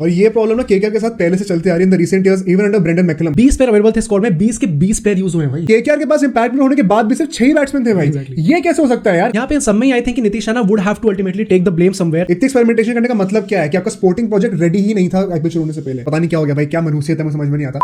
और ये प्रॉब्लम ना केकेआर के साथ पहले से चलती आ रही है in the recent years even under Brendon McCullum. 20 pair available थे स्क्वाड में, 20 के 20 पेयर यूज हुए हैं भाई। केकेआर के पास इंपैक्ट प्लेयर होने के बाद भी सिर्फ 6 ही बैट्समैन थे भाई। ये कैसे हो सकता है यार? यहाँ पे इन सब में I think Nitish Rana would have to ultimately take the blame somewhere. इतनी एक्सपेरिमेंटेशन करने का मतलब क्या है कि आपका स्पोर्टिंग प्रोजेक्ट रेडी ही नहीं था आईपीएल शुरू होने से पहले? पता नहीं क्या हो गया भाई, क्या मनुष्यता है मुझे समझ में नहीं आता।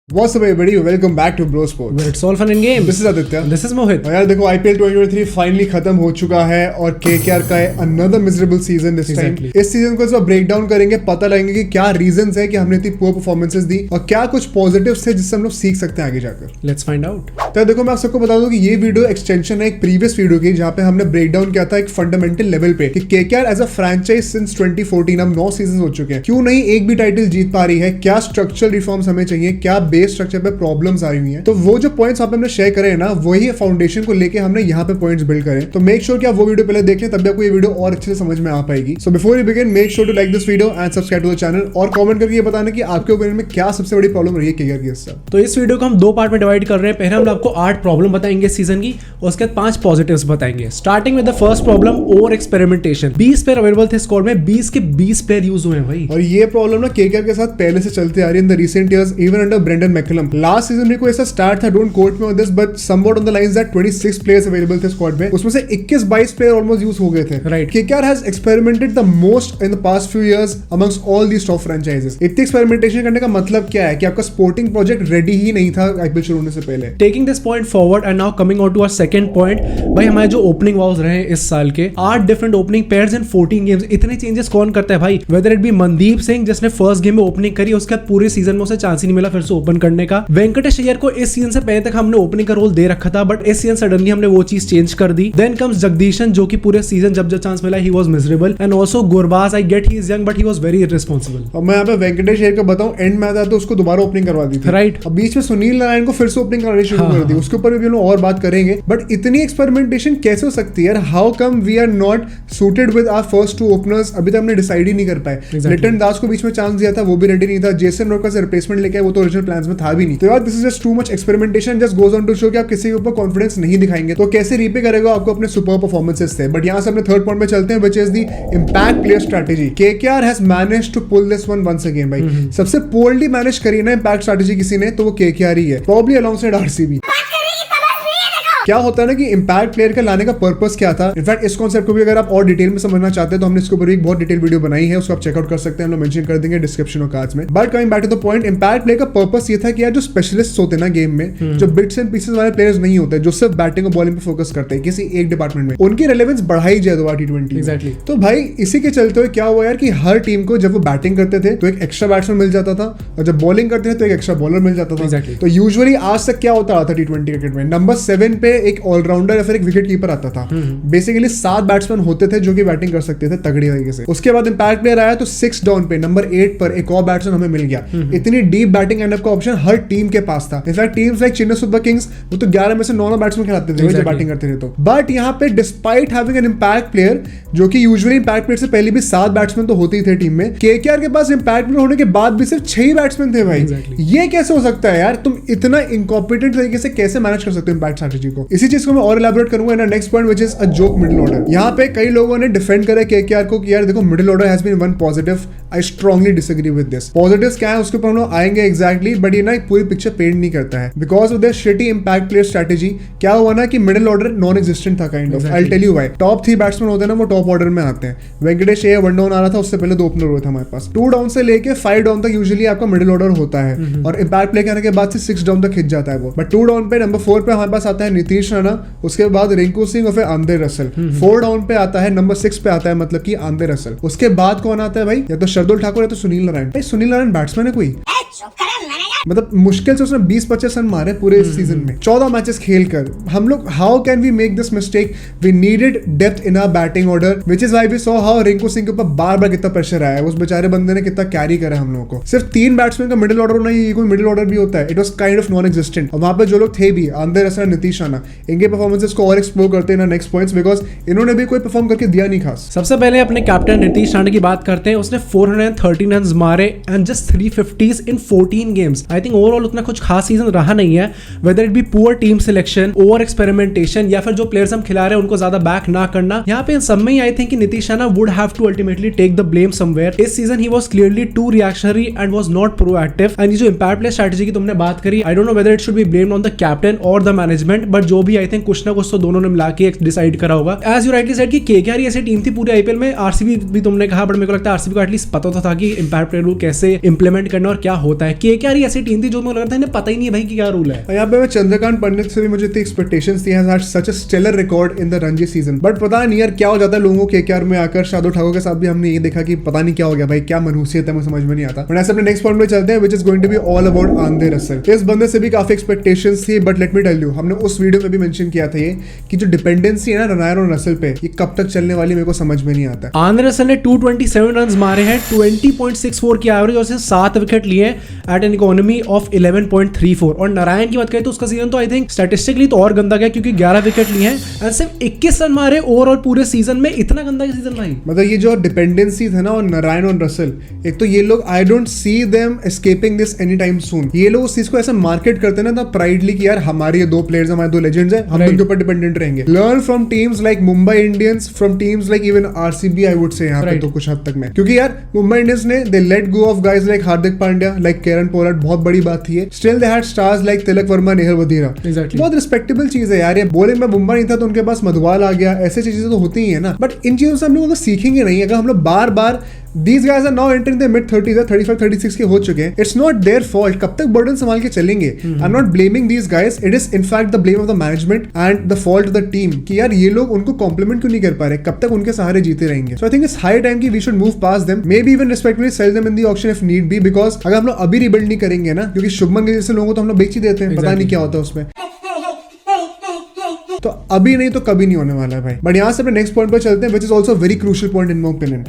What's up everybody? Welcome back to Bro Sports. Where it's all fun and games. This is Aditya. This is Mohit. यार देखो IPL 2023 फाइनली खत्म हो चुका है और KKR का है another miserable season this time. इस सीजन को जब ब्रेक डाउन करेंगे पता लगेंगे कि क्या रीजंस है कि हमने इतनी पुअर परफॉर्मेंसेस दी और क्या कुछ पॉजिटिव्स थे जिससे हम लोग सीख सकते हैं आगे जाकर। Let's find out. तो देखो मैं आप सबको बता दूं कि ये वीडियो एक्सटेंशन है एक प्रीवियस वीडियो की जहां पे हमने ब्रेक डाउन किया था एक फंडामेंटल लेवल पे कि KKR as a franchise since 2014 अब 9 सीजन हो चुके हैं, क्यों नहीं एक भी टाइटल जीत पा रही है, क्या स्ट्रक्चरल रिफॉर्म्स हमें चाहिए, क्या बेस स्ट्रक्चर पे प्रॉब्लम्स आ रही हुई हैं। तो वो जो पॉइंट्स आप हमने शेयर करे हैं ना, वही फाउंडेशन को लेके हमने यहाँ पे पॉइंट्स बिल्ड करे। तो मेक श्योर कि आप वो वीडियो पहले देख लें, तब आपको ये वीडियो और अच्छे से समझ में आ पाएगी। So before you begin make sure to like this video and subscribe to the channel और कमेंट करके ये बताना कि आपके ओपिनियन में क्या सबसे बड़ी प्रॉब्लम रही है केकेआर की। इससे तो इस वीडियो को हम 2 पार्ट में डिवाइड कर रहे हैं। पहले हम आपको 8 प्रॉब्लम बताएंगे सीजन की और उसके बाद 5 पॉजिटिव्स बताएंगे। Starting with the first problem, over experimentation. 20 pair available थे स्क्वाड में, 20 के 20 पेयर यूज हुए हैं भाई। और ये प्रॉब्लम ना केकेआर के साथ पहले से चलती आ रही है in the recent years even under Brendon McCullum. Last season में कोई ऐसा स्टार्ट था, don't quote me on this, but somewhat on the lines that 26 players available थे स्क्वाड में, उसमें से 21-22 प्लेयर ऑलमोस्ट यूज हो गए थे। Right. KKR has experimented the most in the past few years amongst all these top franchises. इतनी experimentation करने का मतलब क्या है कि आपका स्पोर्टिंग प्रोजेक्ट रेडी ही नहीं था आईपीएल शुरू होने से पहले। Taking this point forward and now coming on to our second point, भाई हमारे जो ओपनिंग वाउस रहे इस साल के 8 different opening pairs in 14 games. इतने चेंजेस कौन करता है भाई? Whether it be Mandeep Singh जिसने फर्स्ट गेम में ओपनिंग करी, उसके बाद पूरे सीजन में उसे चांस ही नहीं मिला फिर से ओपन करने का। वेंकटेश अय्यर को इस सीजन से पहले तक हमने ओपनिंग का रोल दे रखा था, बट इस सीजन सडनली हमने वो चीज चेंज कर दी। देन कम्स जगदीशन जो कि पूरे सीजन जब जब चांस मिला he was miserable, and also Gurbaz, I get he is young but he was very irresponsible. अब मैं यहाँ पे वेंकटेश अय्यर का बताऊं, एंड में आता तो उसको दोबारा ओपनिंग करवा दी थी। राइट। अब बीच में सुनील नारायण को फिर से ओपनिंग करानी शुरू कर दी, उसके ऊपर भी हम लोग और बात करेंगे। बट इतनी एक्सपेरिमेंटेशन कैसे हो सकती है? How come we are not suited with our first 2 openers? अभी तक हमने डिसाइड ही नहीं कर पाए। लिटन दास को बीच में चांस दिया था, वो भी रेडी नहीं था। जेसन रॉकर से रिप्लेसमेंट लेके वो तो ओरिजिनल प्लान्स में था भी नहीं। तो यार this is just too much experimentation, just goes on to show कि आप किसी के ऊपर कॉन्फिडेंस नहीं दिखाएंगे तो कैसे रीपे करेगा आपको अपने सुपर परफॉर्मेंसेस से। बट यहाँ से अपने थर्ड पॉइंट पे चलते हैं, which is the impact player strategy. KKR has managed to pull this one once again भाई। सबसे पोअरली मैनेज करी ना इंपैक्ट स्ट्रेटजी किसी ने तो वो KKR ही है, प्रॉब्ली अलोंगसाइड आरसीबी। क्या होता है ना कि इंपैक्ट प्लेयर का लाने का पर्पस क्या था। इनफैक्ट इस कॉन्सेप्ट को भी अगर आप और डिटेल में समझना चाहते हैं तो हमने इसके ऊपर एक बहुत डिटेल वीडियो बनाई है, उसको आप चेकआउट कर सकते हैं, हम लोग मेंशन कर देंगे डिस्क्रिप्शन और कार्ड्स में। But coming back to the point, impact player का पर्पस ये था कि यार जो स्पेशलिस्ट होते हैं ना गेम में, जो बिट्स एंड पीसेस वाले प्लेयर्स नहीं होते, जो सिर्फ बैटिंग और बॉलिंग पे फोकस करते हैं किसी एक डिपार्टमेंट में, उनकी रेलेवेंस बढ़ाई जाए दोबारा T20। एग्जैक्टली। तो भाई इसी के चलते हुए क्या हुआ यार कि हर टीम को जब वो बैटिंग करते थे तो एक एक्स्ट्रा बैट्समैन मिल जाता था, और जब बॉलिंग करते थे तो एक एक्स्ट्रा बॉलर मिल जाता था। तो यूजुअली आज तक क्या होता था T20 क्रिकेट में, नंबर 7 पे एक ऑलराउंडर या फिर एक विकेट कीपर आता था। बेसिकली 7 बैट्समैन होते थे जो कि बैटिंग कर सकते थे तगड़ी तरीके से। उसके बाद इंपैक्ट प्लेयर आया तो 6 डाउन पे नंबर 8 पर एक और बैट्समैन हमें मिल गया। इतनी डीप बैटिंग एंड अप का ऑप्शन हर टीम के पास था। In fact teams like Chennai super Kings वो तो 11 में से 9 बैट्समैन खिलाते थे जब बैटिंग करते थे तो। बट यहाँ पे despite having an impact player, जो कि यूजुअली इंपैक्ट प्लेयर से पहले भी 7 बैट्समैन तो होते ही थे टीम में, KKR के पास इंपैक्ट प्लेयर होने के बाद भी सिर्फ 6 बैट्समैन थे भाई। ये कैसे हो सकता है यार? तुम इतना इनकॉम्पिटेंट तरीके से कैसे मैनेज कर सकते हो इंपैक्ट स्ट्रेटजी को? इसी चीज को मैं और एलैबोरेट करूंगा in next point which is a joke middle order. यहाँ पे कई लोगों ने डिफेंड करा KKR को कि यार देखो middle order has been one positive. I strongly disagree with this. Positives क्या है उसके ऊपर हम लोग आएंगे एग्जैक्टली, बट ये ना पूरी पिक्चर पेंट नहीं करता है। Because of the shitty impact player strategy क्या हुआ ना कि मिडिल ऑर्डर नॉन एग्जिस्टेंट था kind of. I tell you why. Top 3 batsman होते हैं ना वो टॉप ऑर्डर में आते हैं। वेंकटेश अय्यर 1 डाउन आ रहा था, उससे पहले 2 ओपनर हुए थे हमारे पास। 2 डाउन से लेके 5 डाउन तक यूजुअली आपका मिडिल ऑर्डर होता है, और इंपैक्ट प्ले करने के बाद से 6 डाउन तक खिंच जाता है वो। बट 2 डाउन पे नंबर 4 पे हमारे पास आता है नीतीश राणा, उसके बाद रिंकू सिंह और फिर आंद्रे रसल। 4 डाउन पे आता है नंबर 6 पे आता है मतलब कि आंद्रे रसल। उसके बाद कौन आता है भाई? या तो शार्दुल ठाकुर या तो सुनील नारायण। भाई सुनील नारायण बैट्समैन है कोई? मतलब मुश्किल से उसने 20-25 रन मारे पूरे सीजन में 14 मैचेस खेलकर। हम लोग how can we make this mistake? We needed depth in our batting order, which is why we saw how Rinku Singh के ऊपर बार-बार कितना प्रेशर आया है। उस बेचारे बंदे ने कितना कैरी करा हम लोगों को। सिर्फ 3 बैट्समैन का मिडिल ऑर्डर होना, ये कोई मिडिल ऑर्डर भी होता है? It was kind of non existent. और वहां पे जो लोग थे भी, आंद्रे रसल, नीतीश राणा, इनके परफॉर्मेंसेस को और एक्सप्लोर करते हैं ना नेक्स्ट पॉइंट्स, बिकॉज इन्होंने भी कोई परफॉर्म करके दिया नहीं खास। सबसे पहले अपने कैप्टन नीतीश राणा की बात करते हैं। उसने 413 रन मारे and just 350s in 14 games. I think overall उतना कुछ खास सीजन रहा नहीं है, whether it be poor team selection, over experimentation, या फिर जो प्लेयर्स हम खिला रहे हैं उनको ज्यादा बैक ना करना। यहाँ पे इन सब में I think Nitish Rana would have to ultimately take the blame somewhere. इस season he was clearly too reactionary and was not proactive. And ये जो इंपैक्ट प्ले स्ट्रेटजी की तुमने बात करी, I don't know whether it should be blamed on the captain और the management, but जो भी आई थिंक कुछ ना कुछ तो दोनों ने मिला के डिसाइड करा होगा। एज यू राइटली सेड कि केकेआर ऐसी टीम थी पूरे आईपीएल में, आरसीबी भी तुमने कहा, बट मेरे को लगता है आरसीबी को एटलीस्ट पता तो था कि इंपैक्ट प्ले रूल कैसे इंप्लीमेंट करना और क्या होता है। केकेआर ऐसी टीम थी जो मुझे लगता है इन्हें पता ही नहीं है भाई कि क्या रूल है। यहाँ पे मैं चंद्रकांत पंडित से भी मुझे इतनी एक्सपेक्टेशंस थी, has such a stellar record in the Ranji season, but पता नहीं यार क्या हो जाता है लोगों को केकेआर में आकर। शार्दुल ठाकुर के साथ भी हमने ये देखा कि पता नहीं क्या हो गया भाई, क्या मनहूसियत है मुझे समझ में नहीं आता। बट ऐसे अपने नेक्स्ट पॉइंट पे चलते हैं, which is going to be all about Andre Russell. इस बंदे से भी काफी एक्सपेक्टेशंस थी, but let me tell you, हमने उस वीडियो में भी मेंशन किया था ये कि जो डिपेंडेंसी है ना रनायर और रसल पे, ये कब तक चलने वाली मेरे को समझ में नहीं आता। आंद्रे रसल ने 227 रन मारे हैं, 20.64 की एवरेज और 7 विकेट लिए एट एन इकोनॉमी ऑफ 11.34। और नारायण की बात करें तो उसका सीजन तो आई थिंक स्टैटिस्टिकली तो और गंदा गया क्योंकि 11 विकेट लिए हैं एंड सिर्फ 21 रन मारे ओवरऑल पूरे सीजन में। इतना गंदा का सीजन भाई, मतलब ये जो डिपेंडेंसी था ना और नारायण और रसल, एक तो ये लोग I don't see them escaping this any time soon. ये लोग उस चीज को ऐसे मार्केट करते हैं ना प्राइडली कि यार हमारे ये दो प्लेयर्स, हमारे दो लेजेंड्स हैं, हम उनके ऊपर डिपेंडेंट रहेंगे। Learn from teams like Mumbai Indians, from teams like even RCB I would say यहाँ पे तो कुछ हद तक में, क्योंकि यार मुंबई इंडियंस ने they let go of guys like Hardik Pandya, like Kieron Pollard, बहुत बड़ी बात थी। Still they had stars like Tilak Varma, Nehal Wadhera. बहुत रिस्पेक्टेबल चीज है यार। ये बॉलिंग में बुम्बा नहीं था तो उनके पास मधवाल आ गया, ऐसी चीजें तो होती ही है ना। बट इन चीजों से हम लोग सीखेंगे नहीं अगर हम लोग बार बार These guys are now entering their mid-30s, 35-36 के हो चुके हैं। It's not their fault। कब तक बर्डन संभाल के चलेंगे? I'm not blaming these guys. It is in fact the blame of the management and the fault of the team कि यार ये लोग उनको कॉम्प्लीमेंट क्यों नहीं कर पा रहे? कब तक उनके सहारे जीते रहेंगे? So I think it's high time कि we should move past them. Maybe even respectfully sell them in the auction if need be, because अगर हम लोग अभी रिबिल्ड नहीं करेंगे ना, क्योंकि शुभमन के जैसे लोगों को तो हम लोग बेच ही देते हैं, पता नहीं क्या होता है उसमें। तो अभी नहीं तो कभी नहीं होने वाला है भाई। बट यहाँ से अपने नेक्स्ट पॉइंट पर चलते हैं, which is also very crucial point in my opinion.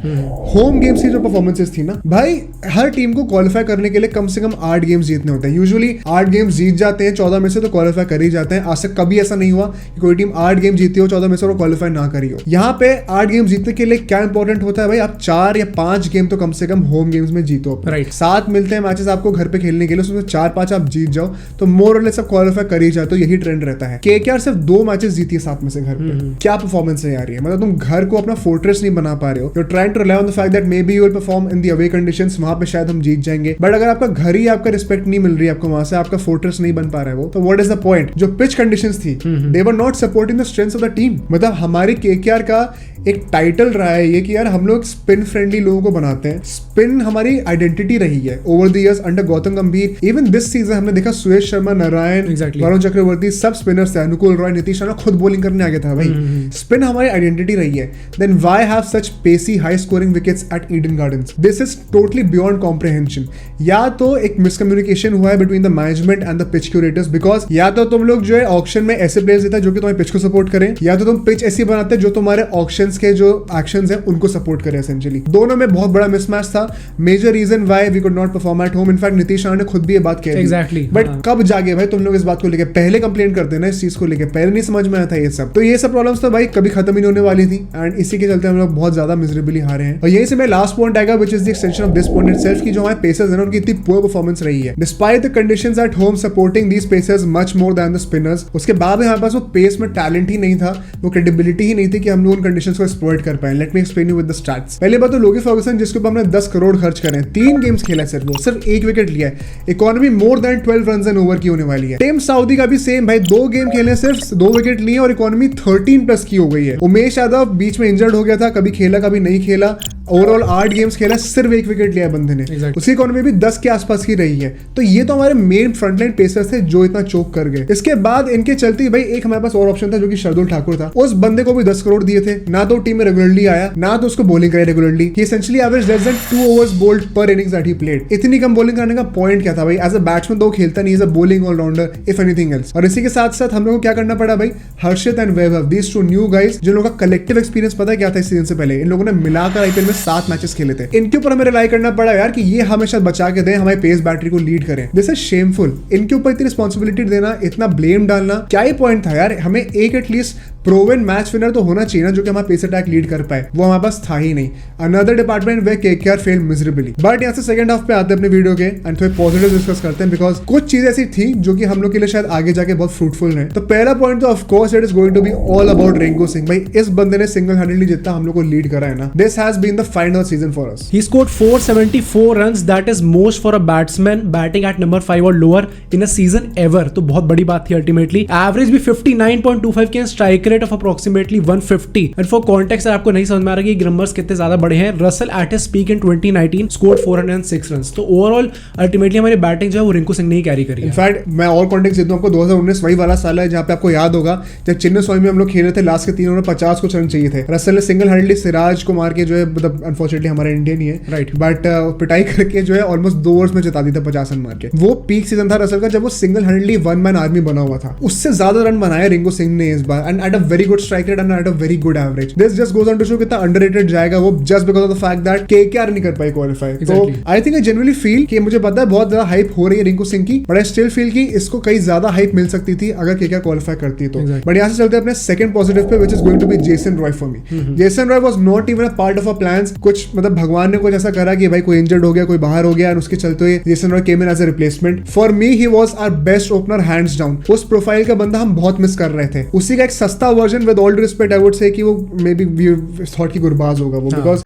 Home games की जो परफॉर्मेंसेस थी ना भाई, हर टीम को क्वालिफाई करने के लिए कम से कम 8 गेम्स जीतने होते हैं। यूजुअली 8 गेम्स जीत जाते हैं, 14 में से तो क्वालिफाई कर ही जाते हैं। आज तक कभी ऐसा नहीं हुआ कि कोई टीम 8 गेम जीती हो, 14 में से वो क्वालिफाई ना करी हो। यहाँ पे 8 गेम जीतने के लिए क्या इंपॉर्टेंट होता है भाई, आप 4 या 5 गेम तो कम से कम होम गेम्स में जीतो। राइट, 7 मिलते हैं मैचेस आपको घर पे खेलने के लिए, उसमें 4-5 आप जीत जाओ तो मोर और लेस आप क्वालिफाई कर ही जाए। तो यही ट्रेंड रहता है। केकेआर सिर्फ 2 मैचेस जीती है 7 में से घर पे। क्या परफॉर्मेंस है यार ये, मतलब तुम घर को अपना फोर्ट्रेस नहीं बना पा रहे हो। You are trying to rely on the fact that maybe you will perform in the away conditions, वहां पे शायद हम जीत जाएंगे। बट अगर आपका घर ही आपका रिस्पेक्ट नहीं मिल रही है, आपको वहां से आपका फोर्ट्रेस नहीं बन पा रहा है वो, तो व्हाट इज द पॉइंट। जो पिच कंडीशंस थी, they were not supporting the strengths of the team. मतलब हमारी केकेआर का एक टाइटल रहा है ये कि यार हम लोग स्पिन फ्रेंडली लोगों को बनाते हैं। स्पिन हमारी आइडेंटिटी रही है over the years under Gautam Gambhir. Even this season हमने देखा सुयश शर्मा, नारायण, वरुण चक्रवर्ती, सब स्पिनर्स थे। अनुकूल रॉय, नीतीश राणा खुद बॉलिंग करने आ गया था भाई। स्पिन हमारी आइडेंटिटी रही है। Then why have such pacy high scoring wickets at Eden Gardens? This is totally beyond comprehension. या तो एक मिसकम्युनिकेशन हुआ है between the management and the pitch curators, because या तो तुम लोग जो है ऑक्शन में ऐसे प्लेयर्स देता है जो कि तुम्हारे पिच को सपोर्ट करें, या तो तुम पिच ऐसी बनाते हैं जो तुम्हारे ऑक्शंस के जो एक्शंस है उनको सपोर्ट करे। एसेंशियली दोनों में बहुत बड़ा मिसमैच था। Major reason why we could not perform at home. In fact Nitish Rana ने खुद भी ये बात कही। एग्जैक्टली। बट कब जागे भाई तुम लोग इस बात को लेकर? पहले कंप्लेंट करते ना इस चीज को लेकर, पहले नहीं समझ में आया था ये सब। तो ये सब प्रॉब्लम्स तो भाई कभी खत्म ही नहीं होने वाली थी एंड इसी के चलते हम लोग बहुत ज्यादा मिजरेबली हारे हैं। और यहीं से मैं लास्ट पॉइंट आएगा which is the extension of this point itself की जो हमारे पेसर्स हैं उनकी इतनी पुअर परफॉर्मेंस रही है despite the conditions at home supporting these pacers much more than the spinners. उसके बाद हमारे पास वो पेस में टैलेंट ही नहीं था, वो क्रेडिबिलिटी ही नहीं थी कि हम लोग उन कंडीशंस को एक्सप्लॉइट कर पाए। Let me explain you with the stats. पहले बात तो लोगी फर्गुसन जिसके ऊपर हमने 10 करोड़ खर्च करे, 3 गेम्स खेला है सिर्फ 1 विकेट लिया है, economy more than 12 run and over की होने वाली है। टिम साउदी का भी सेम भाई, 2 गेम खेले सिर्फ 2 विकेट लिए और इकोनॉमी 13 प्लस की हो गई है। उमेश यादव बीच में इंजर्ड हो गया था, कभी खेला कभी नहीं खेला। ओवरऑल 8 गेम्स खेला, सिर्फ 1 विकेट लिया बंदे ने। उसकी इकोनॉमी भी 10 के आसपास की रही है। तो ये तो हमारे मेन फ्रंटलाइन पेसर्स थे जो इतना चोक कर गए। इसके बाद इनके चलते भाई एक हमारे पास और ऑप्शन था जो कि शार्दुल ठाकुर था। उस बंदे को भी 10 करोड़ दिए थे, ना तो टीम में रेगुलरली आया ना तो उसको बॉलिंग करे regularly. He essentially average less than 2 overs bowled per innings that he played. इतनी कम बॉलिंग करने का पॉइंट क्या था भाई? एज अ बैट्समैन तो खेलता नहीं, as a bowling allrounder if anything else. और इसी के साथ साथ हम लोग को क्या करना पड़ा भाई? Harshit and Vaibhav, these 2 new guys जिन लोगों का कलेक्टिव एक्सपीरियंस पता है क्या था इस सीजन से पहले? इन लोगों ने मिलाकर आईपीएल में 7 मैचेस खेले थे। इनके ऊपर हमें रिलाई करना पड़ा यार कि ये हमेशा बचा के दें, हमारे पेस बैटरी को लीड करें। This is shameful. इनके ऊपर इतनी रिस्पॉन्सिबिलिटी देना, इतना ब्लेम डालना, क्या ही पॉइंट था यार? हमें एक एटलीस्ट प्रोवन मैच विनर तो होना चाहिए ना, जो कि हमारा पेस अटैक लीड कर पाए, वो हमारे पास था ही नहीं। Another department way KKR fail miserably. But यहाँ से सेकंड हाफ पे आते हैं अपने वीडियो के एंड थोड़े पॉजिटिव डिस्कस करते हैं, बिकॉज कुछ चीजें ऐसी थी जो कि हम लोग के लिए शायद आगे जाके बहुत फ्रूटफुल रहे। तो पहला पॉइंट तो of course it is going to be all about Rinku Singh. भाई इस बंदे ने सिंगल हैंडेडली जितना हम लोग को लीड करा है ना, this has been the final season for us. He scored 474 runs, that is most for a batsman batting at number 5 or lower in a season ever. तो बहुत बड़ी बात थी अल्टीमेटली। एवरेज भी 59.25 के, strike rate of approximately 150। And for context आपको नहीं समझ में आ रहा कि नंबर्स कितने ज्यादा बड़े हैं, Russell at his peak in 2019 scored 406 runs. तो ओवरऑल अल्टीमेटली हमारी बैटिंग जो है वो रिंकू सिंह ने ही कैरी करी है। इनफैक्ट मैं और कॉन्टेक्स्ट देता हूं आपको, 2019 वही वाला साल है जहां पे आपको याद होगा जब चेन्नई स्वामी में हम लोग खेल रहे थे, लास्ट के 3 ओवर में 50 कुछ रन चाहिए थे, रसल ने सिंगल हैंडली सिराज को मार के जो है, मतलब अनफॉर्चुनेटली हमारा इंडियन ही है राइट, बट पिटाई करके जो है ऑलमोस्ट 2 ओवर्स में जिता दी था 50 रन मार के। वो पीक सीजन था रसल का जब वो सिंगल हैंडली वन मैन आर्मी बना हुआ था। उससे ज्यादा रन बनाया रिंकू सिंह ने इस बार, and at a very good strike rate and at a very good average. This just goes on to show कितना अंडररेटेड जाएगा वो, just because of the fact that KKR नहीं कर पाई क्वालीफाई। तो I think I genuinely feel कि मुझे पता है बहुत ज्यादा हाइप हो रही है रिंकू सिंह की, बट आई स्टिल फील कि इसको कई ज्यादा हाइप मिल सकती थी अगर केकेआर क्वालीफाई करती है तो। बट यहाँ से चलते हैं अपने सेकंड पॉजिटिव पे, which is going to be Jason Roy for me. Jason Roy was not even a part of our plans. कुछ मतलब भगवान ने कुछ ऐसा करा कि भाई कोई इंजर्ड हो गया, कोई बाहर हो गया, और उसके चलते हुए Jason Roy came in as a replacement. For me he was our best opener hands down. उस प्रोफाइल का बंदा हम बहुत मिस कर रहे थे। उसी का एक सस्ता version with all due respect I would say कि वो मे बी वी थॉट कि गुरबाज होगा वो, बिकॉज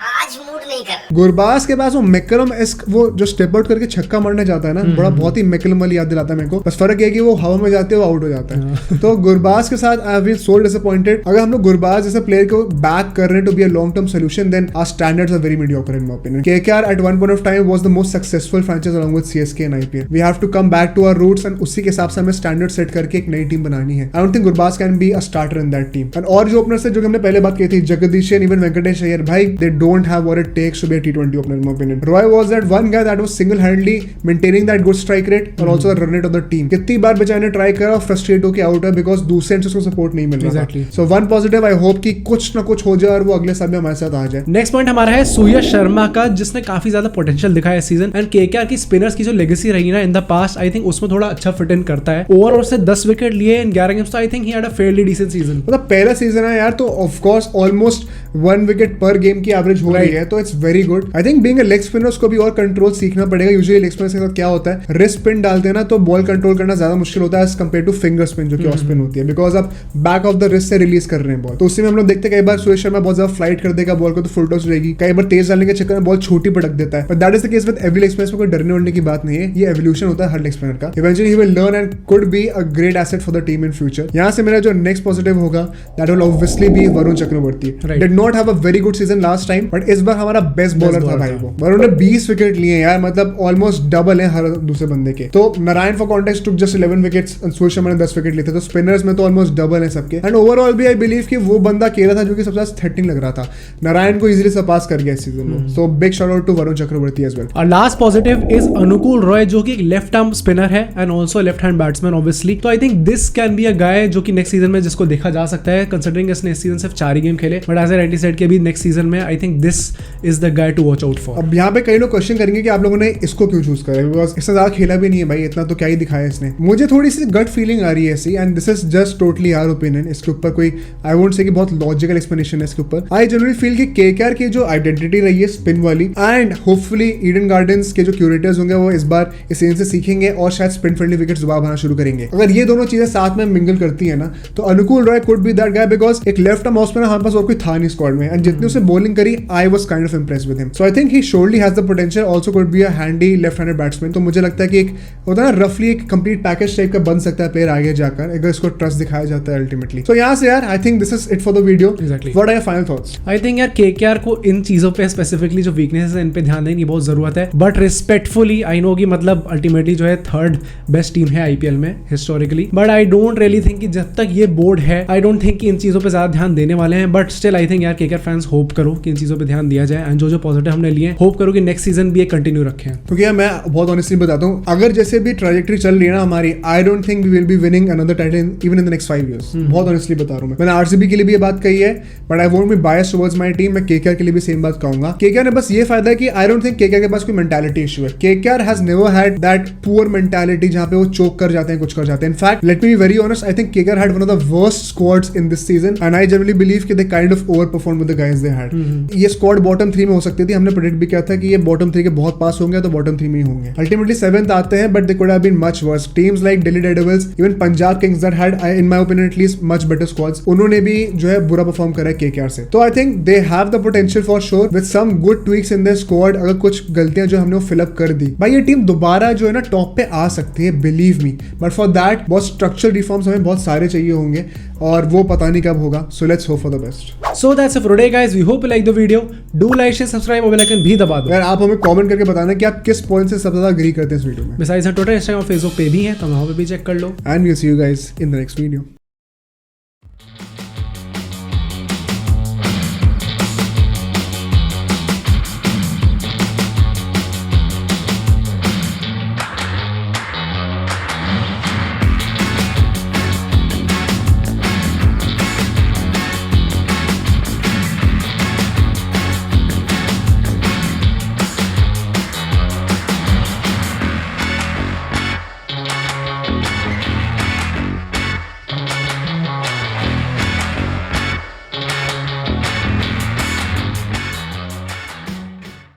गुरबाज के पास वो मैकलम एस्क वो जो स्टेप आउट करके छक्का मारने जाता है ना, बड़ा बहुत ही मैकलम वाली याद दिलाता है मेरे को। बस फर्क है कि वो हवा में जाते हुए आउट हो जाता है। तो गुरबाज के साथ I have been so disappointed. अगर हम लोग गुरबाज जैसे प्लेयर को बैक कर रहे हैं to be a long term solution, then our standards are very mediocre in my opinion. KKR at one point of time was the most successful franchise along with CSK in IPL. We have to come back to our roots and उसी के हिसाब से हमें standard set करके एक नई team बनानी है। आई don't think Gurbaz can be a starter in that team. And और जो ओपनर्स है जो हमने पहले बात की थी, जगदीशन, इवन वेंकटेश अय्यर, भाई they don't have what it takes to be a T20 opener in my opinion. Roy was that one guy that was single handedly maintaining that good strike rate और also the run rate of the team. कितनी बार बेचारे ने try करा, frustrate होकर out है because दूसरे and से उसको सपोर्ट नहीं मिल रहा था। So one positive, I hope कि कुछ ना कुछ हो जाए और वो अगले साल में हमारे साथ आ जाए। नेक्स्ट पॉइंट हमारा है सूर्य शर्मा का, जिसने काफी ज्यादा पोटेंशियल दिखाया इस सीजन। एंड केकेआर की स्पिनर्स की जो लेगेसी रही ना इन द पास्ट, आई थिंक उसमें थोड़ा अच्छा फिट इन करता है। ओवरऑल से 10 विकेट लिए इन 11 गेम्स, तो I think he had a fairly decent season. मतलब पहला सीजन है यार, तो ऑफ कोर्स ऑलमोस्ट 1 विकेट पर गेम की एवरेज हो रही है, तो it's very good. I think being a leg spinner उसको भी और कंट्रोल सीखना पड़ेगा। यूजुअली लेग स्पिनर के साथ क्या होता है, रिस्ट स्पिन डालते हैं ना तो बॉल कंट्रोल करना ज्यादा मुश्किल होता है as compare to finger spin जो कि ऑफ स्पिन होती है, बिकॉज आप बैक ऑफ द रिस्ट से रिलीज कर रहे हैं बॉल। तो उसी में हम लोग देखते हैं कई बार सूर्य शर्मा बहुत ज्यादा फ्लाइट कर देगा बॉल को, तो फुल टॉस रहेगी, कई बार तेज डालने के चक्कर में बॉल छोटी पटक देता है। But that is the case with every leg spinner. कोई डरने उड़ने की बात नहीं है, ये एवोल्यूशन होता है हर लेग स्पिनर का। Eventually he will learn and could be a great asset for the team in future. यहाँ से मेरा जो नेक्स्ट पॉजिटिव होगा that will obviously be Varun Chakravarthy. Did not have a very good season last time, but इस बार हमारा best bowler था भाई वो। वरुण ने 20 विकेट लिए यार, मतलब ऑलमोस्ट डबल है हर दूसरे बंदे के। तो Narine for context took just 11 wickets, Surya Sharma ने 10 विकेट लिए थे, तो स्पिनर्स में तो ऑलमोस्ट डबल है सबके। एंड ओवरऑल भी आई बिलीव कि वो बंदा अकेला था जो कि सबसे ज्यादा थ्रेटनिंग लग रहा था। नारायण को इजीली सरपास कर गया इस सीजन में। So big shout out to Varun Chakravarthy as well. और last positive is Anukul Roy, जो कि एक लेफ्ट आर्म स्पिनर है and also left hand batsman obviously. तो I think this can be a guy जो कि नेक्स्ट सीजन में जिसको देखा जा सकता है, कंसीडरिंग इसने इस सीजन सिर्फ 4 ही गेम खेले, but as I already said के भी नेक्स्ट सीजन में I think this is the guy to watch out for. अब यहाँ पे कई लोग क्वेश्चन करेंगे कि आप लोगों ने इसको क्यों चूज करा, बिकॉज इससे ज्यादा खेला भी नहीं है भाई, इतना तो क्या ही दिखाया इसने। मुझे थोड़ी सी गट फीलिंग आ रही है ऐसी, and this is just totally our opinion. इसके ऊपर कोई आई वोंट से कि बहुत लॉजिकल एक्सप्लेनेशन है इसके ऊपर। आई जनरली फील कि केकेआर की जो आइडेंटिटी रही है स्पिन वाली, एंड होपफुली ईडन गार्डन्स के जो क्यूरेटर्स होंगे वो इस बार इस सीजन से सीखेंगे और शायद स्पिन फ्रेंडली विकेट्स दोबारा बनाना शुरू करेंगे। अगर ये दोनों चीजें साथ में मिंगल करती है ना, तो अनुकूल Roy could be that guy, because एक लेफ्ट आर्म ऑफ स्पिनर हमारे पास और कोई था नहीं स्क्वाड में, एंड जितनी उसे बॉलिंग करी I was kind of impressed with him. So I think he surely has the potential, also could be a handy left handed batsman. तो मुझे लगता है कि एक होता है ना रफली एक कंप्लीट पैकेज टाइप का बन सकता है प्लेयर आगे जाकर, अगर इसको ट्रस्ट दिखाया जाता है अल्टीमेटली। सो यहाँ से यार I think this is it for the video. Exactly. What are your final thoughts? I think यार केकेआर को इन चीजों पे स्पेसिफिकली जो वीकनेसेस है इन पे ध्यान देने की बहुत जरूरत है, बट रिस्पेक्टफुली आई नो कि मतलब अल्टीमेटली जो है 3rd बेस्ट टीम है आईपीएल में historically, but I don't really think कि जब तक ये बोर्ड है आई डोंट थिंक कि इन चीजों पे ज्यादा ध्यान देने वाले हैं। बट स्टिल आई थिंक यार केकेआर फैंस होप करो कि इन चीजों पे ध्यान दिया जाए, एंड जो पॉजिटिव हमने लिए। होप करो कि नेक्स्ट सीजन भी ये कंटिन्यू रखें। क्योंकि मैं बहुत ऑनेस्टली बताता हूँ, अगर जैसे भी ट्रैजेक्टरी चल रही है ना हमारी, I don't think we will be winning another title even in the next 5 years। बहुत ऑनेस्टली बता रहा हूँ मैंने आरसीबी के लिए भी ये बात कही है, but I won't be biased towards my team. मैं केकेआर के लिए भी सेम बात कहूंगा। केकेआर ने बस ये फायदा है कि आई डोंट थिंक केकेआर के पास कोई मेंटालिटी इशू है। KKR has never had that poor mentality जहां पे वो चोक कर जाते हैं, कुछ कर जाते हैं। In fact let me be very honest, I think KKR had one of the worst squads in this season and I generally believe कि they kind of over perform with the guys they had. ये squad bottom 3 में हो सकती थी। हमने predict भी किया था कि ये बॉटम 3 के बहुत पास होंगे तो बॉटम 3 में ही होंगे। अल्टीमेटली 7th आते हैं, but they could have been much worse. Teams like Delhi Daredevils, even Punjab Kings that had in my opinion at least much better squads, उन्होंने भी जो है बुरा परफॉर्म करा है केकेआर से। तो I think they have the potential for sure with some good tweaks in their squad. अगर कुछ गलतियां जो हमने वो फिल अप कर दी, भाई ये टीम दोबारा जो है ना टॉप पे आ सकती है, believe me. But for that बहुत स्ट्रक्चरल रिफॉर्म्स हमें बहुत सारे चाहिए होंगे और वो पता नहीं कब होगा। So let's hope for the best. So that's it for today guys, we hope you like the video. Do like, share, subscribe और बेल आइकन भी दबा दो। यार आप हमें कमेंट करके बताना कि आप किस पॉइंट से सबसे ज्यादा एग्री करते हैं इस वीडियो में। बिसाइड्स ट्विटर, इंस्टाग्राम और फेसबुक पे भी है, तो वहां पे भी चेक कर लो। And we will see you guys in the next video.